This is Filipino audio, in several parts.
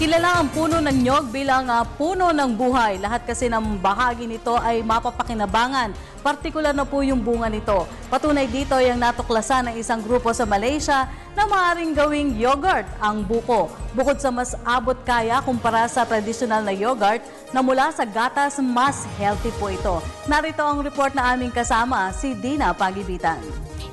Kilala ang puno ng nyog bilang puno ng buhay. Lahat kasi ng bahagi nito ay mapapakinabangan. Partikular na po yung bunga nito. Patunay dito yung natuklasan ng isang grupo sa Malaysia na maaaring gawing yogurt ang buko. Bukod sa mas abot kaya kumpara sa tradisyonal na yogurt na mula sa gatas, mas healthy po ito. Narito ang report na aming kasama, si Dina Pagibitan.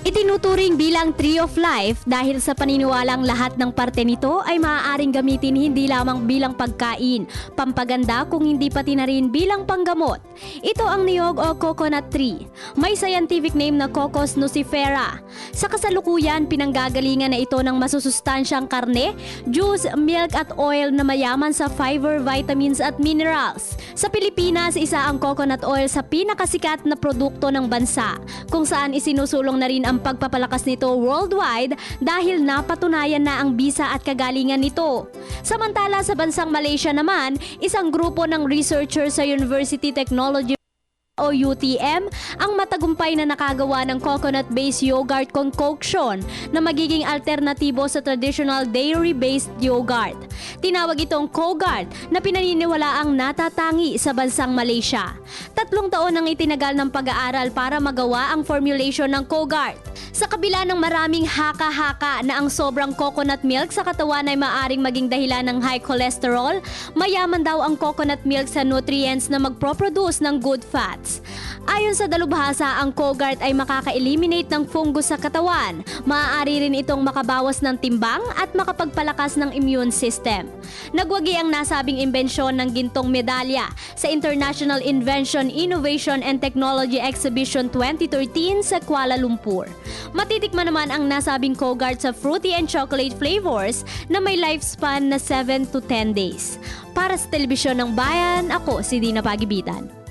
Itinuturing bilang Tree of Life dahil sa paniniwalang lahat ng parte nito ay maaaring gamitin hindi lamang bilang pagkain, pampaganda kung hindi pati na rin bilang panggamot. Ito ang niyog o coconut tree. May scientific name na Cocos nucifera. Sa kasalukuyan, pinanggagalingan na ito ng masusustansyang karne, juice, milk at oil na mayaman sa fiber, vitamins at minerals. Sa Pilipinas, isa ang coconut oil sa pinakasikat na produkto ng bansa, kung saan isinusulong na rin ang pagpapalakas nito worldwide dahil napatunayan na ang bisa at kagalingan nito. Samantala sa bansang Malaysia naman, isang grupo ng researchers sa University Technology o UTM ang matagumpay na nakagawa ng coconut-based yogurt concoction na magiging alternatibo sa traditional dairy-based yogurt. Tinawag itong Kogurt na pinaniniwalaang natatangi sa bansang Malaysia. 3 taon ang itinagal ng pag-aaral para magawa ang formulation ng Kogurt. Sa kabila ng maraming haka-haka na ang sobrang coconut milk sa katawan ay maaring maging dahilan ng high cholesterol, mayaman daw ang coconut milk sa nutrients na magproproduce ng good fats. Ayon sa dalubhasa, ang Kogurt ay makaka-eliminate ng fungus sa katawan. Maaari rin itong makabawas ng timbang at makapagpalakas ng immune system. Nagwagi ang nasabing imbensyon ng gintong medalya sa International Invention, Innovation and Technology Exhibition 2013 sa Kuala Lumpur. Matitikman naman ang nasabing Kogurt sa fruity and chocolate flavors na may lifespan na 7 to 10 days. Para sa Telebisyon ng Bayan, ako si Dina Pagibitan.